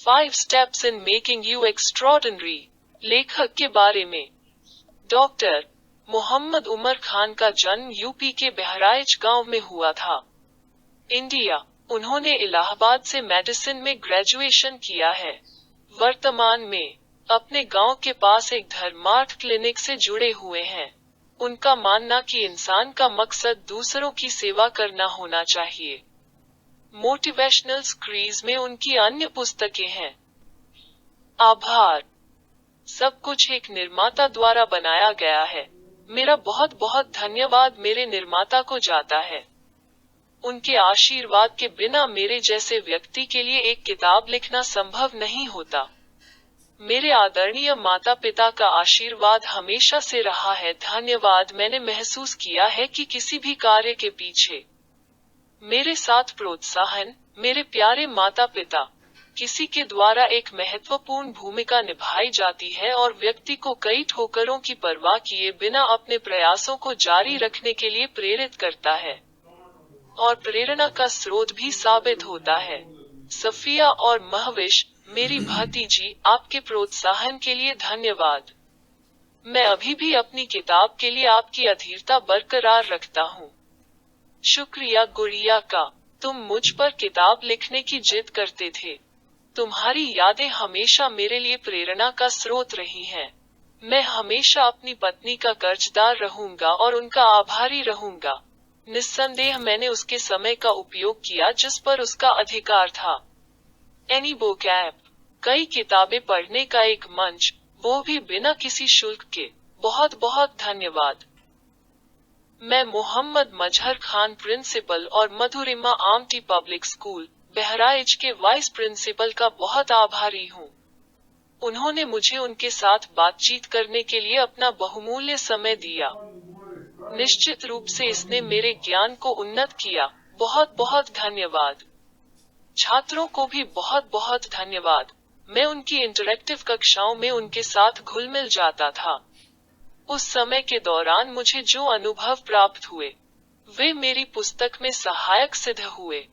5 Steps in Making You Extraordinary। लेखक के बारे में। डॉक्टर मोहम्मद उमर खान का जन्म यूपी के बहराइच गांव में हुआ था, इंडिया। उन्होंने इलाहाबाद से मेडिसिन में ग्रेजुएशन किया है। वर्तमान में अपने गांव के पास एक धर्मार्थ क्लिनिक से जुड़े हुए हैं। उनका मानना कि इंसान का मकसद दूसरों की सेवा करना होना चाहिए। मोटिवेशनल स्क्रीज में उनकी अन्य पुस्तकें हैं। आभार। सब कुछ एक निर्माता द्वारा बनाया गया है। मेरा बहुत बहुत धन्यवाद मेरे निर्माता को जाता है। उनके आशीर्वाद के बिना मेरे जैसे व्यक्ति के लिए एक किताब लिखना संभव नहीं होता। मेरे आदरणीय माता पिता का आशीर्वाद हमेशा से रहा है। धन्यवाद। मैंने महसूस किया है कि किसी भी कार्य के पीछे मेरे साथ प्रोत्साहन, मेरे प्यारे माता पिता, किसी के द्वारा एक महत्वपूर्ण भूमिका निभाई जाती है और व्यक्ति को कई ठोकरों की परवाह किए बिना अपने प्रयासों को जारी रखने के लिए प्रेरित करता है और प्रेरणा का स्रोत भी साबित होता है। सफिया और महविश, मेरी भतीजी, आपके प्रोत्साहन के लिए धन्यवाद। मैं अभी भी अपनी किताब के लिए आपकी अधीरता बरकरार रखता हूँ। शुक्रिया गुड़िया का, तुम मुझ पर किताब लिखने की जिद करते थे। तुम्हारी यादें हमेशा मेरे लिए प्रेरणा का स्रोत रही हैं। मैं हमेशा अपनी पत्नी का कर्जदार रहूंगा और उनका आभारी रहूंगा। निस्संदेह मैंने उसके समय का उपयोग किया जिस पर उसका अधिकार था। एनी बुक ऐप, कई किताबें पढ़ने का एक मंच, वो भी बिना किसी शुल्क के। बहुत बहुत धन्यवाद। मैं मोहम्मद मजहर खान प्रिंसिपल और मधुरिमा आमटी पब्लिक स्कूल, बहराइच के वाइस प्रिंसिपल का बहुत आभारी हूँ। उन्होंने मुझे उनके साथ बातचीत करने के लिए अपना बहुमूल्य समय दिया। निश्चित रूप से इसने मेरे ज्ञान को उन्नत किया। बहुत बहुत धन्यवाद। छात्रों को भी बहुत बहुत धन्यवाद। मैं उनकी इंटरैक्टिव कक्षाओं में उनके साथ घुल मिल जाता था। उस समय के दौरान मुझे जो अनुभव प्राप्त हुए, वे मेरी पुस्तक में सहायक सिद्ध हुए।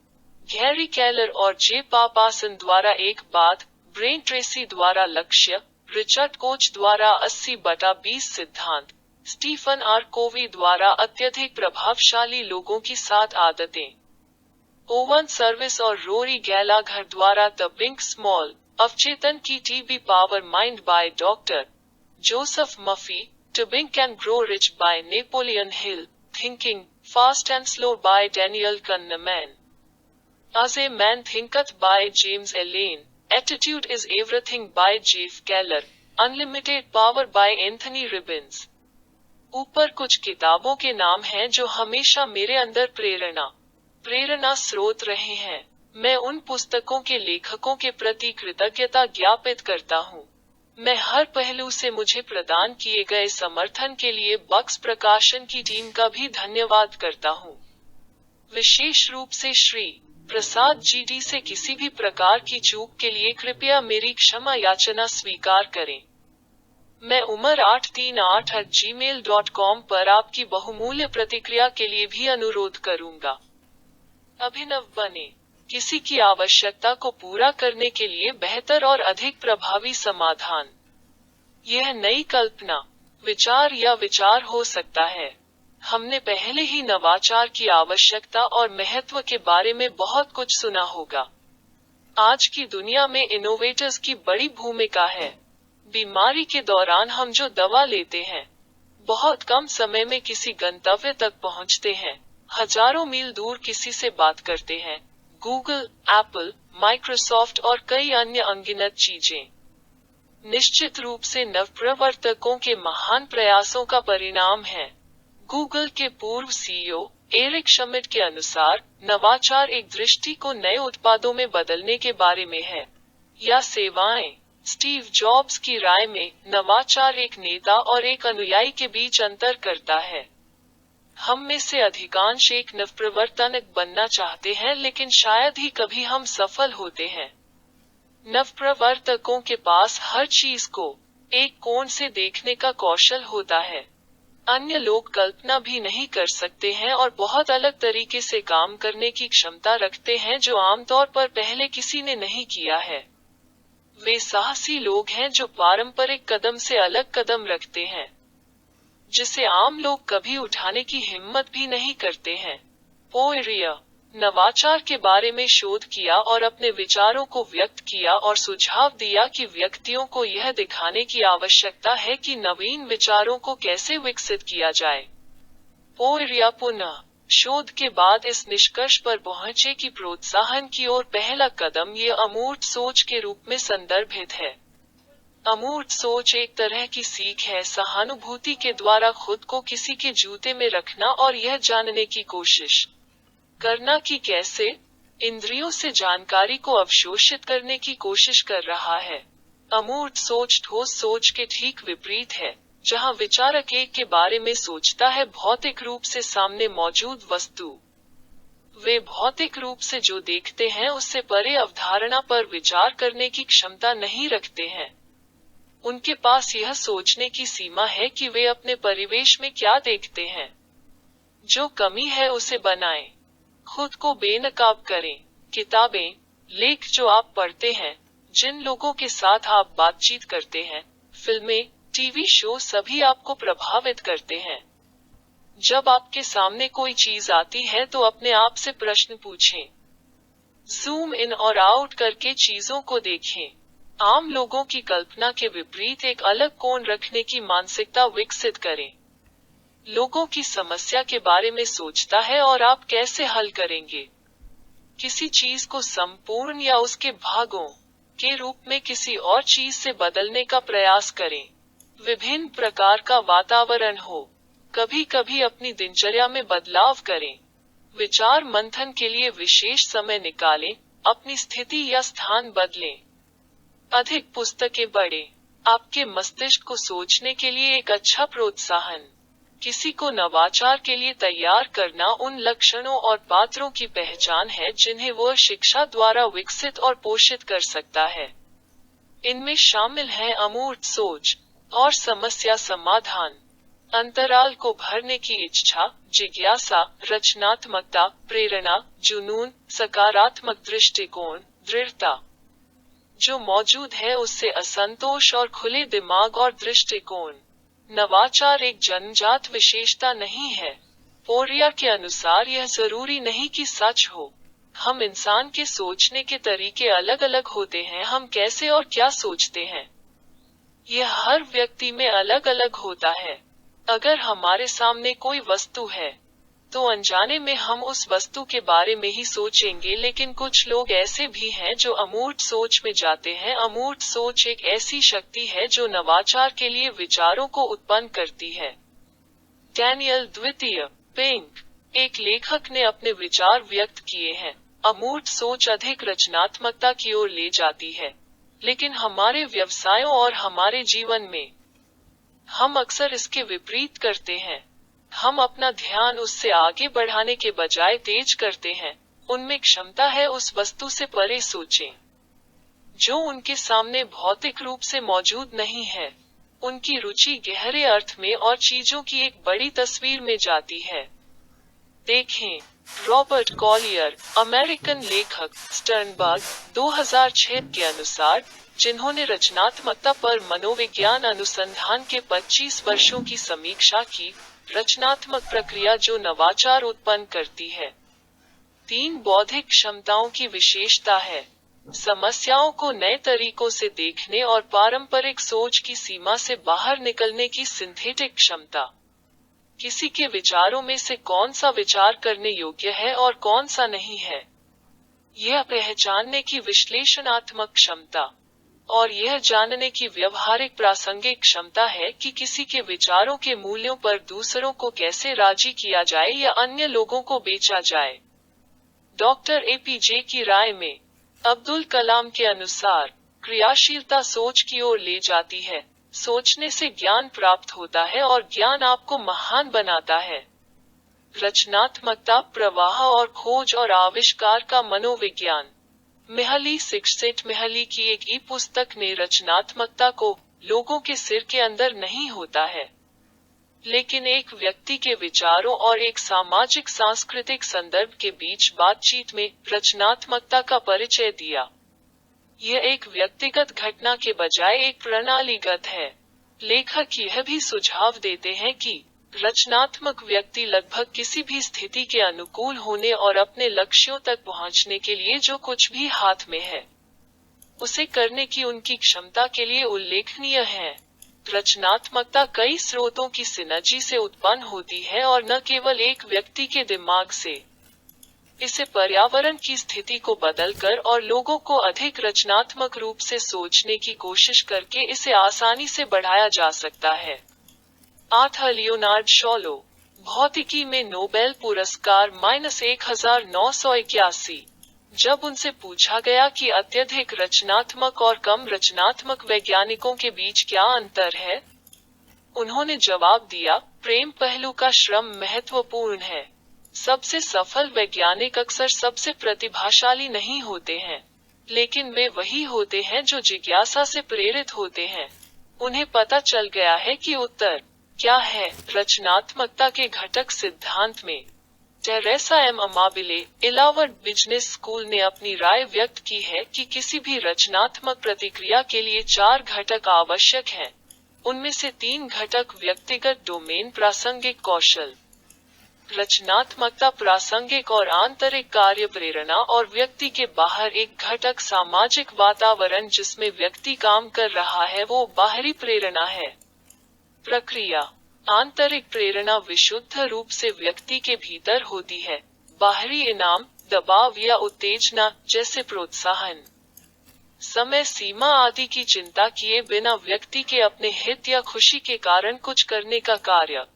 गैरी केलर और जे पापासन द्वारा एक बात, ब्रेन ट्रेसी द्वारा लक्ष्य, रिचर्ड कोच द्वारा 80/20 सिद्धांत, स्टीफन आर कोवी द्वारा अत्यधिक प्रभावशाली लोगों की 7 आदतें, ओवन सर्विस और रोरी गैलाघर द्वारा द बिंक स्मॉल, अवचेतन की टीबी power mind by doctor Joseph Murphy, To Think and Grow Rich by Napoleon Hill, Thinking, Fast and Slow by Daniel Kahneman, As a Man Thinketh by James Allen, Attitude is Everything by Jeff Keller, Unlimited Power by Anthony Robbins। ऊपर कुछ किताबों के नाम हैं जो हमेशा मेरे अंदर प्रेरणा स्रोत रहे हैं। मैं उन पुस्तकों के लेखकों के प्रति कृतज्ञता ज्ञापित करता हूँ। मैं हर पहलू से मुझे प्रदान किए गए समर्थन के लिए बक्स प्रकाशन की टीम का भी धन्यवाद करता हूँ। विशेष रूप से श्री प्रसाद जीडी से किसी भी प्रकार की चूक के लिए कृपया मेरी क्षमा याचना स्वीकार करें। मैं umer838@gmail.com पर आपकी बहुमूल्य प्रतिक्रिया के लिए भी अनुरोध करूंगा। अभिनव बने। किसी की आवश्यकता को पूरा करने के लिए बेहतर और अधिक प्रभावी समाधान। यह नई कल्पना, विचार या विचार हो सकता है। हमने पहले ही नवाचार की आवश्यकता और महत्व के बारे में बहुत कुछ सुना होगा। आज की दुनिया में इनोवेटर्स की बड़ी भूमिका है। बीमारी के दौरान हम जो दवा लेते हैं, बहुत कम समय में किसी गंतव्य तक पहुंचते हैं, हजारों मील दूर किसी से बात करते हैं। गूगल, एप्पल, माइक्रोसॉफ्ट और कई अन्य अनगिनत चीजें निश्चित रूप से नवप्रवर्तकों के महान प्रयासों का परिणाम है। गूगल के पूर्व सीईओ एरिक श्मिड्ट के अनुसार, नवाचार एक दृष्टि को नए उत्पादों में बदलने के बारे में है, या सेवाएं। स्टीव जॉब्स की राय में, नवाचार एक नेता और एक अनुयायी के बीच अंतर करता है। हम में से अधिकांश एक नवप्रवर्तक बनना चाहते हैं, लेकिन शायद ही कभी हम सफल होते हैं। नवप्रवर्तकों के पास हर चीज को एक कोण से देखने का कौशल होता है। अन्य लोग कल्पना भी नहीं कर सकते हैं और बहुत अलग तरीके से काम करने की क्षमता रखते हैं जो आमतौर पर पहले किसी ने नहीं किया है। वे साहसी लोग हैं जो पारंपरिक कदम से अलग कदम रखते हैं, जिसे आम लोग कभी उठाने की हिम्मत भी नहीं करते हैं। पोएरिया नवाचार के बारे में शोध किया और अपने विचारों को व्यक्त किया और सुझाव दिया कि व्यक्तियों को यह दिखाने की आवश्यकता है कि नवीन विचारों को कैसे विकसित किया जाए। पोएरिया पुनः शोध के बाद इस निष्कर्ष पर पहुंचे कि प्रोत्साहन की ओर पहला कदम ये अमूर्त सोच के रूप में संदर्भित है। अमूर्त सोच एक तरह की सीख है, सहानुभूति के द्वारा खुद को किसी के जूते में रखना और यह जानने की कोशिश करना कि कैसे इंद्रियों से जानकारी को अवशोषित करने की कोशिश कर रहा है। अमूर्त सोच ठोस सोच के ठीक विपरीत है, जहां विचारक एक के बारे में सोचता है भौतिक रूप से सामने मौजूद वस्तु। वे भौतिक रूप से जो देखते हैं उससे परे अवधारणा पर विचार करने की क्षमता नहीं रखते हैं। उनके पास यह सोचने की सीमा है कि वे अपने परिवेश में क्या देखते हैं। जो कमी है उसे बनाएं। खुद को बेनकाब करें। किताबें, लेख जो आप पढ़ते हैं, जिन लोगों के साथ आप बातचीत करते हैं, फिल्में, टीवी शो सभी आपको प्रभावित करते हैं। जब आपके सामने कोई चीज आती है तो अपने आप से प्रश्न पूछें। जूम इन और आउट करके चीजों को देखें। आम लोगों की कल्पना के विपरीत एक अलग कोण रखने की मानसिकता विकसित करें। लोगों की समस्या के बारे में सोचता है और आप कैसे हल करेंगे। किसी चीज को संपूर्ण या उसके भागों के रूप में किसी और चीज से बदलने का प्रयास करें। विभिन्न प्रकार का वातावरण हो। कभी कभी अपनी दिनचर्या में बदलाव करें। विचार मंथन के लिए विशेष समय निकालें। अपनी स्थिति या स्थान बदलें। अधिक पुस्तकें पढ़ें। आपके मस्तिष्क को सोचने के लिए एक अच्छा प्रोत्साहन। किसी को नवाचार के लिए तैयार करना उन लक्षणों और पात्रों की पहचान है जिन्हें वह शिक्षा द्वारा विकसित और पोषित कर सकता है। इनमें शामिल है अमूर्त सोच और समस्या समाधान, अंतराल को भरने की इच्छा, जिज्ञासा, रचनात्मकता, प्रेरणा, जुनून, सकारात्मक दृष्टिकोण, दृढ़ता। जो मौजूद है उससे असंतोष और खुले दिमाग और दृष्टिकोण। नवाचार एक जन्मजात विशेषता नहीं है। पोरिया के अनुसार यह जरूरी नहीं कि सच हो। हम इंसान के सोचने के तरीके अलग अलग होते हैं। हम कैसे और क्या सोचते हैं, यह हर व्यक्ति में अलग अलग होता है। अगर हमारे सामने कोई वस्तु है, तो अनजाने में हम उस वस्तु के बारे में ही सोचेंगे, लेकिन कुछ लोग ऐसे भी हैं जो अमूर्त सोच में जाते हैं। अमूर्त सोच एक ऐसी शक्ति है जो नवाचार के लिए विचारों को उत्पन्न करती है। डैनियल द्वितीय पिंक, एक लेखक ने अपने विचार व्यक्त किए हैं। अमूर्त सोच अधिक रचनात्मकता की ओर ले जाती है, लेकिन हमारे व्यवसायों और हमारे जीवन में हम अक्सर इसके विपरीत करते हैं। हम अपना ध्यान उससे आगे बढ़ाने के बजाय तेज करते हैं। उनमें क्षमता है उस वस्तु से परे सोचें, जो उनके सामने भौतिक रूप से मौजूद नहीं है। उनकी रुचि गहरे अर्थ में और चीजों की एक बड़ी तस्वीर में जाती है। देखें, रॉबर्ट कॉलियर, अमेरिकन लेखक, स्टर्नबर्ग, 2006 के अनुसार, जिन्होंने रचनात्मकता पर मनोविज्ञान अनुसंधान के 25 वर्षों की समीक्षा की, रचनात्मक प्रक्रिया जो नवाचार उत्पन्न करती है। 3 बौद्धिक क्षमताओं की विशेषता है: समस्याओं को नए तरीकों से देखने और पारंपरिक सोच की सीमा से बाहर निकलने की सिंथेटिक क्षमता। किसी के विचारों में से कौन सा विचार करने योग्य है और कौन सा नहीं है, यह पहचानने की विश्लेषणात्मक क्षमता। और यह जानने की व्यवहारिक प्रासंगिक क्षमता है कि किसी के विचारों के मूल्यों पर दूसरों को कैसे राजी किया जाए या अन्य लोगों को बेचा जाए। डॉक्टर एपीजे की राय में, अब्दुल कलाम के अनुसार, क्रियाशीलता सोच की ओर ले जाती है। सोचने से ज्ञान प्राप्त होता है और ज्ञान आपको महान बनाता है। रचनात्मकता, प्रवाह और खोज और आविष्कार का मनोविज्ञान। मिहाली सिक्ससेट की एक पुस्तक ने रचनात्मकता को लोगों के सिर के अंदर नहीं होता है, लेकिन एक व्यक्ति के विचारों और एक सामाजिक सांस्कृतिक संदर्भ के बीच बातचीत में रचनात्मकता का परिचय दिया। यह एक व्यक्तिगत घटना के बजाय एक प्रणालीगत है। लेखक यह भी सुझाव देते हैं कि रचनात्मक व्यक्ति लगभग किसी भी स्थिति के अनुकूल होने और अपने लक्ष्यों तक पहुंचने के लिए जो कुछ भी हाथ में है, उसे करने की उनकी क्षमता के लिए उल्लेखनीय है। रचनात्मकता कई स्रोतों की सिनर्जी से उत्पन्न होती है और न केवल एक व्यक्ति के दिमाग से। इसे पर्यावरण की स्थिति को बदलकर और लोगों को अधिक रचनात्मक रूप से सोचने की कोशिश करके इसे आसानी से बढ़ाया जा सकता है। आर्थर लियोनार्ड शॉलो, भौतिकी में नोबेल पुरस्कार -1981। जब उनसे पूछा गया कि अत्यधिक रचनात्मक और कम रचनात्मक वैज्ञानिकों के बीच क्या अंतर है, उन्होंने जवाब दिया, प्रेम पहलू का श्रम महत्वपूर्ण है। सबसे सफल वैज्ञानिक अक्सर सबसे प्रतिभाशाली नहीं होते हैं, लेकिन वे वही होते हैं जो जिज्ञासा से प्रेरित होते हैं। उन्हें पता चल गया है कि उत्तर क्या है। रचनात्मकता के घटक सिद्धांत में Teresa M Amabile, Allahabad business school ने अपनी राय व्यक्त की है कि किसी भी रचनात्मक प्रतिक्रिया के लिए 4 घटक आवश्यक हैं। उनमें से 3 घटक व्यक्तिगत डोमेन, प्रासंगिक कौशल, रचनात्मकता प्रासंगिक और आंतरिक कार्य प्रेरणा, और व्यक्ति के बाहर एक घटक सामाजिक वातावरण जिसमें व्यक्ति काम कर रहा है वो बाहरी प्रेरणा है। प्रक्रिया। आंतरिक प्रेरणा विशुद्ध रूप से व्यक्ति के भीतर होती है। बाहरी इनाम, दबाव या उत्तेजना जैसे प्रोत्साहन, समय सीमा आदि की चिंता किए बिना व्यक्ति के अपने हित या खुशी के कारण कुछ करने का कार्य।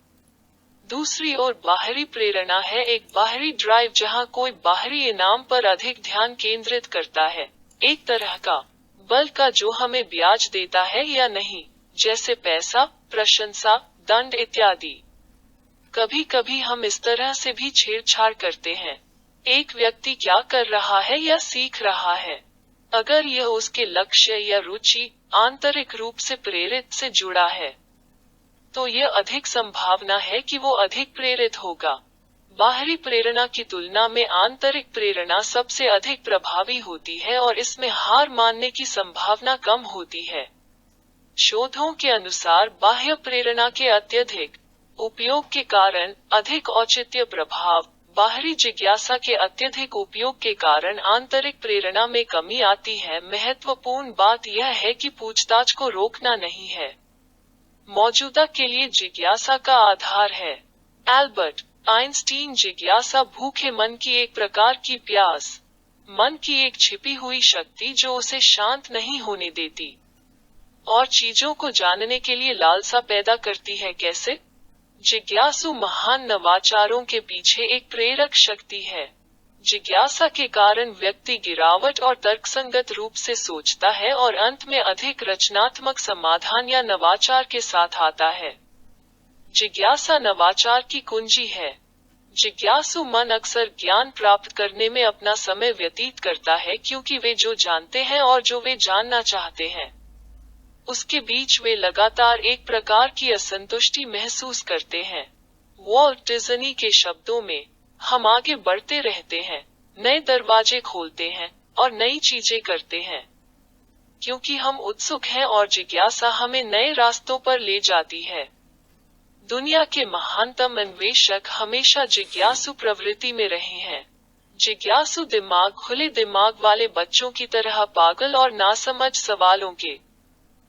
दूसरी ओर बाहरी प्रेरणा है एक बाहरी ड्राइव जहां कोई बाहरी इनाम पर अधिक ध्यान केंद्रित करता है, एक तरह का बल का जो हमें ब्याज देता है या नहीं, जैसे पैसा, प्रशंसा, दंड इत्यादि। कभी कभी हम इस तरह से भी छेड़छाड़ करते हैं, एक व्यक्ति क्या कर रहा है या सीख रहा है, अगर यह उसके लक्ष्य या रुचि आंतरिक रूप से प्रेरित से जुड़ा है, तो यह अधिक संभावना है कि वो अधिक प्रेरित होगा। बाहरी प्रेरणा की तुलना में आंतरिक प्रेरणा सबसे अधिक प्रभावी होती है और इसमें हार मानने की संभावना कम होती है। शोधों के अनुसार बाह्य प्रेरणा के अत्यधिक उपयोग के कारण अधिक औचित्य प्रभाव, बाहरी जिज्ञासा के अत्यधिक उपयोग के कारण आंतरिक प्रेरणा में कमी आती है। महत्वपूर्ण बात यह है कि पूछताछ को रोकना नहीं है, मौजूदा के लिए जिज्ञासा का आधार है। एल्बर्ट आइंस्टीन, जिज्ञासा भूखे मन की एक प्रकार की प्यास, मन की एक छिपी हुई शक्ति जो उसे शांत नहीं होने देती और चीजों को जानने के लिए लालसा पैदा करती है। कैसे? जिज्ञासु महान नवाचारों के पीछे एक प्रेरक शक्ति है। जिज्ञासा के कारण व्यक्ति गिरावट और तर्कसंगत रूप से सोचता है और अंत में अधिक रचनात्मक समाधान या नवाचार के साथ आता है। जिज्ञासा नवाचार की कुंजी है। जिज्ञासु मन अक्सर ज्ञान प्राप्त करने में अपना समय व्यतीत करता है क्योंकि वे जो जानते हैं और जो वे जानना चाहते हैं उसके बीच वे लगातार एक प्रकार की असंतुष्टि महसूस करते हैं। वॉल्ट डिज्नी के शब्दों में, हम आगे बढ़ते रहते हैं, नए दरवाजे खोलते हैं और नई चीजें करते हैं, क्योंकि हम उत्सुक हैं और जिज्ञासा हमें नए रास्तों पर ले जाती है। दुनिया के महानतम अन्वेषक हमेशा जिज्ञासु प्रवृत्ति में रहे हैं। जिज्ञासु दिमाग खुले दिमाग वाले बच्चों की तरह पागल और नासमझ सवालों के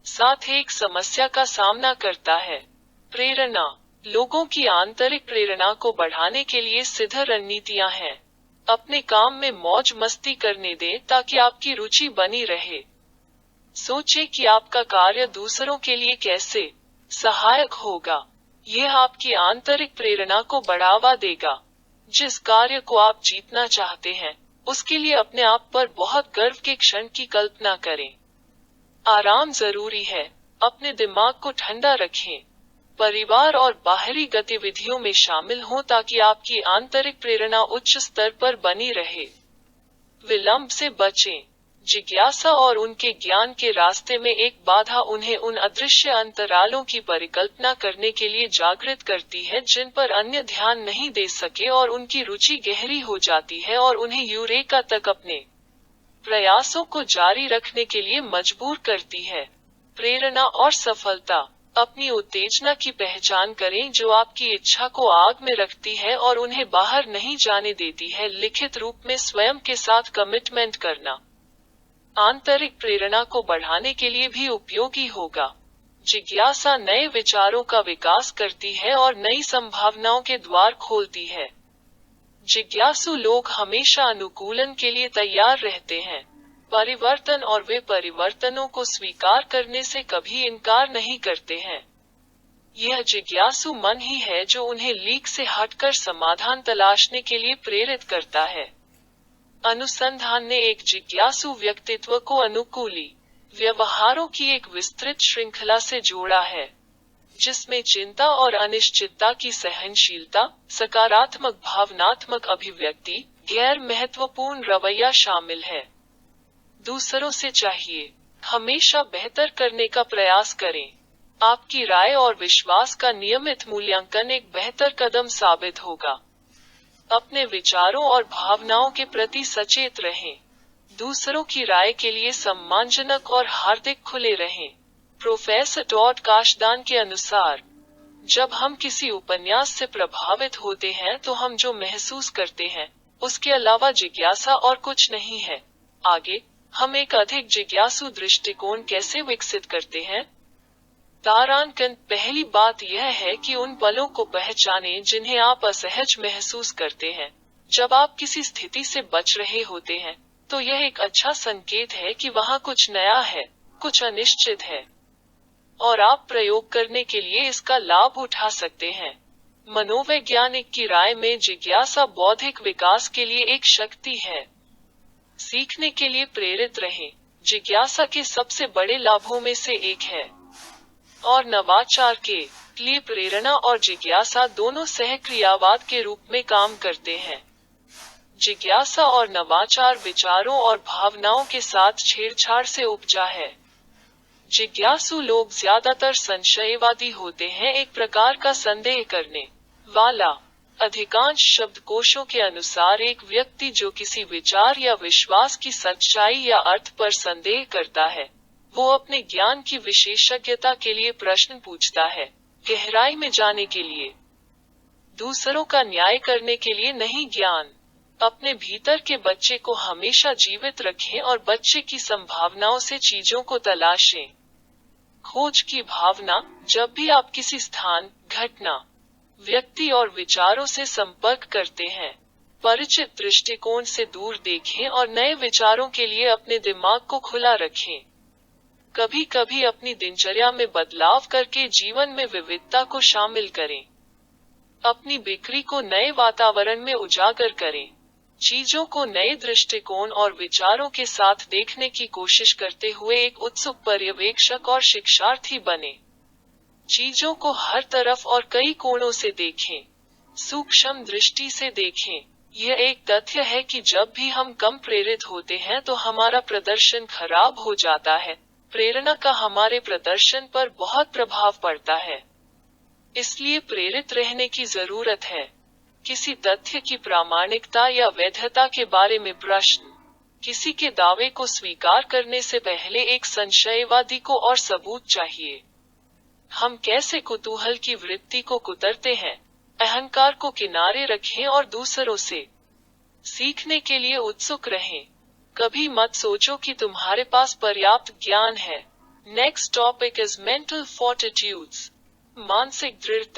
साथ एक समस्या का सामना करता है। प्रेरणा। लोगों की आंतरिक प्रेरणा को बढ़ाने के लिए सिद्ध रणनीतियां हैं। अपने काम में मौज मस्ती करने दें ताकि आपकी रुचि बनी रहे। सोचें कि आपका कार्य दूसरों के लिए कैसे सहायक होगा। यह आपकी आंतरिक प्रेरणा को बढ़ावा देगा। जिस कार्य को आप जीतना चाहते हैं, उसके लिए अपने आप पर बहुत गर्व के क्षण की कल्पना करें। आराम जरूरी है। अपने दिमाग को ठंडा रखें। परिवार और बाहरी गतिविधियों में शामिल हों ताकि आपकी आंतरिक प्रेरणा उच्च स्तर पर बनी रहे। विलंब से बचें। जिज्ञासा और उनके ज्ञान के रास्ते में एक बाधा उन्हें उन अदृश्य अंतरालों की परिकल्पना करने के लिए जागृत करती है जिन पर अन्य ध्यान नहीं दे सके और उनकी रुचि गहरी हो जाती है और उन्हें यूरेका तक अपने प्रयासों को जारी रखने के लिए मजबूर करती है। प्रेरणा और सफलता। अपनी उत्तेजना की पहचान करें जो आपकी इच्छा को आग में रखती है और उन्हें बाहर नहीं जाने देती है। लिखित रूप में स्वयं के साथ कमिटमेंट करना आंतरिक प्रेरणा को बढ़ाने के लिए भी उपयोगी होगा। जिज्ञासा नए विचारों का विकास करती है और नई संभावनाओं के द्वार खोलती है। जिज्ञासु लोग हमेशा अनुकूलन के लिए तैयार रहते हैं। परिवर्तन और वे परिवर्तनों को स्वीकार करने से कभी इनकार नहीं करते हैं। यह जिज्ञासु मन ही है जो उन्हें लीक से हटकर समाधान तलाशने के लिए प्रेरित करता है। अनुसंधान ने एक जिज्ञासु व्यक्तित्व को अनुकूली व्यवहारों की एक विस्तृत श्रृंखला से जोड़ा है, जिसमें चिंता और अनिश्चितता की सहनशीलता, सकारात्मक भावनात्मक अभिव्यक्ति, गैर महत्वपूर्ण रवैया शामिल है। दूसरों से चाहिए हमेशा बेहतर करने का प्रयास करें। आपकी राय और विश्वास का नियमित मूल्यांकन एक बेहतर कदम साबित होगा। अपने विचारों और भावनाओं के प्रति सचेत रहें। दूसरों की राय के लिए सम्मानजनक और हार्दिक खुले रहें। प्रोफेसर टॉड काशदान के अनुसार, जब हम किसी उपन्यास से प्रभावित होते हैं तो हम जो महसूस करते हैं उसके अलावा जिज्ञासा और कुछ नहीं है। आगे, हम एक अधिक जिज्ञासु दृष्टिकोण कैसे विकसित करते हैं? तारांकन। पहली बात यह है कि उन पलों को पहचानें जिन्हें आप असहज महसूस करते हैं। जब आप किसी स्थिति से बच रहे होते हैं तो यह एक अच्छा संकेत है कि वहां कुछ नया है, कुछ अनिश्चित है, और आप प्रयोग करने के लिए इसका लाभ उठा सकते हैं। मनोवैज्ञानिक की राय में जिज्ञासा बौद्धिक विकास के लिए एक शक्ति है। सीखने के लिए प्रेरित रहें। जिज्ञासा के सबसे बड़े लाभों में से एक है। और नवाचार के लिए प्रेरणा और जिज्ञासा दोनों सहक्रियावाद के रूप में काम करते हैं। जिज्ञासा और नवाचार विचारों और भावनाओं के साथ छेड़छाड़ से उपजा है। जिज्ञासु लोग ज्यादातर संशयवादी होते हैं, एक प्रकार का संदेह करने वाला। अधिकांश शब्दकोशों के अनुसार एक व्यक्ति जो किसी विचार या विश्वास की सच्चाई या अर्थ पर संदेह करता है, वो अपने ज्ञान की विशेषज्ञता के लिए प्रश्न पूछता है, गहराई में जाने के लिए, दूसरों का न्याय करने के लिए नहीं। ज्ञान। अपने भीतर के बच्चे को हमेशा जीवित रखें और बच्चे की संभावनाओं से चीजों को तलाशें। खोज की भावना। जब भी आप किसी स्थान, घटना, व्यक्ति और विचारों से संपर्क करते हैं, परिचित दृष्टिकोण से दूर देखें और नए विचारों के लिए अपने दिमाग को खुला रखें। कभी कभी अपनी दिनचर्या में बदलाव करके जीवन में विविधता को शामिल करें। अपनी बिक्री को नए वातावरण में उजागर करें। चीजों को नए दृष्टिकोण और विचारों के साथ देखने की कोशिश करते हुए एक उत्सुक पर्यवेक्षक और शिक्षार्थी बने। चीजों को हर तरफ और कई कोणों से देखें। सूक्ष्म दृष्टि से देखें। यह एक तथ्य है कि जब भी हम कम प्रेरित होते हैं तो हमारा प्रदर्शन खराब हो जाता है। प्रेरणा का हमारे प्रदर्शन पर बहुत प्रभाव पड़ता है। इसलिए प्रेरित रहने की जरूरत है। किसी तथ्य की प्रामाणिकता या वैधता के बारे में प्रश्न। किसी के दावे को स्वीकार करने से पहले एक संशयवादी को और सबूत चाहिए। हम कैसे कुतूहल की वृत्ति को कुतरते हैं। अहंकार को किनारे रखें और दूसरों से सीखने के लिए उत्सुक रहें। कभी मत सोचो कि तुम्हारे पास पर्याप्त ज्ञान है। नेक्स्ट टॉपिक इज मेंटल फोर्टिट्यूड्स, मानसिक दृढ़ता।